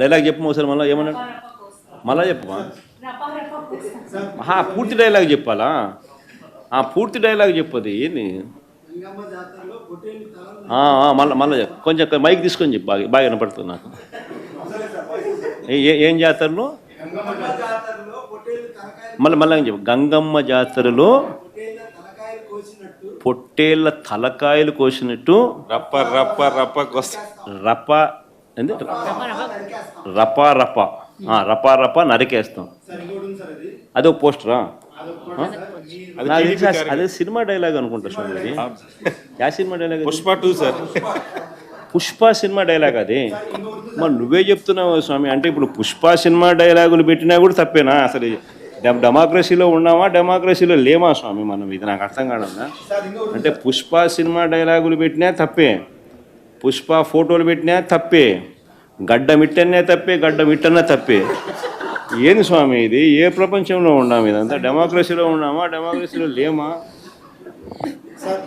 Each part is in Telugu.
డైలాగ్ చెప్పు ఒకసారి మళ్ళీ ఏమన్నాడు మళ్ళా చెప్పు పూర్తి డైలాగ్ చెప్పాలా పూర్తి డైలాగ్ చెప్పది ఏంది మళ్ళీ కొంచెం మైక్ తీసుకొని చెప్పు బాగా వినపడుతుంది నాకు ఏం జాతరలో మళ్ళీ చెప్పు గంగమ్మ జాతరలో పొట్టేళ్ళ తలకాయలు కోసినట్టు రప్ప రప్ప రప్ప రప్ప ఏంది రపా రప రపా రప నరికేస్తాం. అదే ఒక పోస్టరా? అదే సినిమా డైలాగ్ అనుకుంటా స్వామి. యా cinema dialogue? Pushpa 2 sir. Pushpa cinema dialogue అది. మరి నువ్వే చెప్తున్నావు స్వామి. అంటే ఇప్పుడు పుష్ప సినిమా డైలాగులు పెట్టినా కూడా తప్పేనా? అసలు డెమోక్రసీలో ఉన్నామా డెమోక్రసీలో లేమా స్వామి మనం? ఇది నాకు అర్థం కాదన్నా. అంటే పుష్ప సినిమా డైలాగులు పెట్టినా తప్పే, పుష్ప ఫోటోలు పెట్టినా తప్పే, గడ్డ మిట్టనే తప్పే, గడ్డ మిట్టనే తప్పే. ఏంది స్వామి ఇది? ఏ ప్రపంచంలో ఉన్నాము? ఇదంతా డెమోక్రసీలో ఉన్నామా డెమోక్రసీలో లేమా?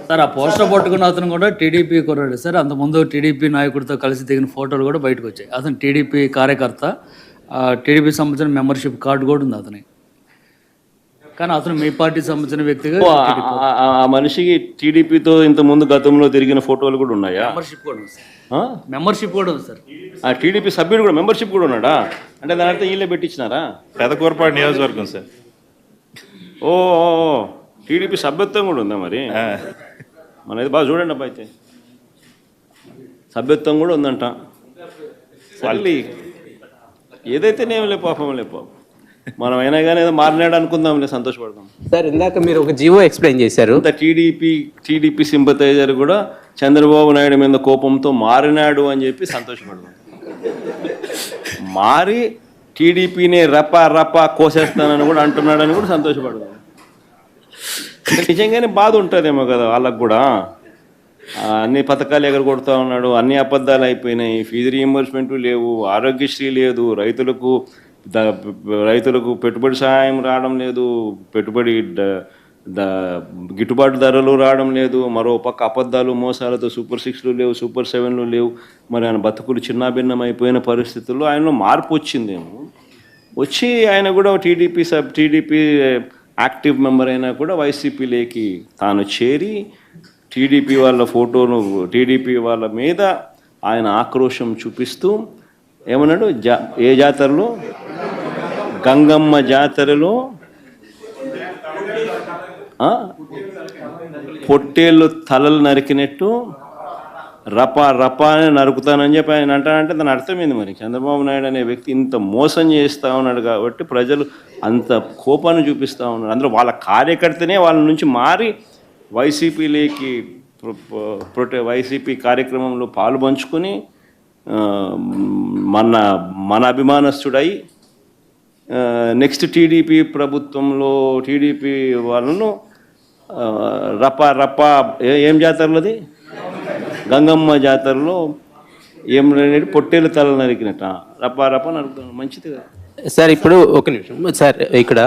సార్ ఆ పోస్టర్ పట్టుకున్న అతను కూడా టీడీపీ కుర్రాడు సార్. అంతకుముందు టీడీపీ నాయకుడితో కలిసి దిగిన ఫోటోలు కూడా బయటకు వచ్చాయి. అతను టీడీపీ కార్యకర్త, టీడీపీ సంబంధించిన మెంబర్షిప్ కార్డు కూడా ఉంది అతని. కానీ అతను మీ పార్టీ సంబంధించిన వ్యక్తిగా ఆ మనిషికి టీడీపీతో ఇంతకుముందు గతంలో తిరిగిన ఫోటోలు కూడా ఉన్నాయా? మెంబర్షిప్ కూడా ఉంది సార్. మెంబర్షిప్ కూడా ఉంది సార్. ఆ టీడీపీ సభ్యుడు కూడా మెంబర్షిప్ కూడా ఉన్నాడా? అంటే దాని అర్థం వీళ్ళే పెట్టించినారా? పెదకూరపాడు నియోజకవర్గం సార్. ఓ టీడీపీ సభ్యత్వం కూడా ఉందా మరి? మనది బాగా చూడండి అబ్బా. అయితే సభ్యత్వం కూడా ఉందంట. మళ్ళీ ఏదైతేనేం లే పాపం లే పాపం. మనం అయినా కానీ ఏదో మారినాడు అనుకుందాంలే, సంతోషపడదాం. సార్ ఇందాక మీరు ఒక జీవో ఎక్స్ప్లెయిన్ చేశారు. టీడీపీ సింపథైజర్ కూడా చంద్రబాబు నాయుడు మీద కోపంతో మారినాడు అని చెప్పి సంతోషపడదాం. మారి టీడీపీని రపా రపా కోసేస్తానని కూడా అంటున్నాడని కూడా సంతోషపడదాం. నిజంగానే బాధ ఉంటుందేమో కదా వాళ్ళకు కూడా. అన్ని పథకాలు ఎగరగొడతా ఉన్నాడు, అన్ని అబద్ధాలు అయిపోయినాయి, ఫీజు రీయింబర్స్మెంట్ లేవు, ఆరోగ్యశ్రీ లేదు, రైతులకు పెట్టుబడి సహాయం రావడం లేదు, పెట్టుబడి గిట్టుబాటు ధరలు రావడం లేదు, మరో పక్క అబద్ధాలు మోసాలతో సూపర్ 6లు లేవు, సూపర్ 7లు లేవు. మరి ఆయన బతుకులు చిన్నాభిన్నం అయిపోయిన పరిస్థితుల్లో ఆయనలో మార్పు వచ్చిందేమో. వచ్చి ఆయన కూడా టీడీపీ యాక్టివ్ మెంబర్ అయినా కూడా వైసీపీలోకి తాను చేరి టీడీపీ వాళ్ళ ఫోటోను, టీడీపీ వాళ్ళ మీద ఆయన ఆక్రోశం చూపిస్తూ ఏమన్నాడు? ఏ జాతరలో? గంగమ్మ జాతరలో పొట్టేళ్ళు తలలు నరికినట్టు రపా రపా అని నరుకుతానని చెప్పి ఆయన అంటానంటే దాని అర్థమైంది. మరి చంద్రబాబు నాయుడు అనే వ్యక్తి ఇంత మోసం చేస్తూ ఉన్నాడు కాబట్టి ప్రజలు అంత కోపాన్ని చూపిస్తూ ఉన్నారు. అందులో వాళ్ళ కార్యకర్తనే వాళ్ళ నుంచి మారి వైసీపీలోకి వైసీపీ కార్యక్రమంలో పాలు పంచుకొని మన అభిమానస్తుడై నెక్స్ట్ టీడీపీ ప్రభుత్వంలో టీడీపీ వాళ్ళను రపా రపా ఏం జాతరలోది? గంగమ్మ జాతరలో ఏం పొట్టేలు తల నరికినట్ట రపా రపా నరుకుతాను. మంచిది కదా సార్. ఇప్పుడు ఒక నిమిషం సార్, ఇక్కడ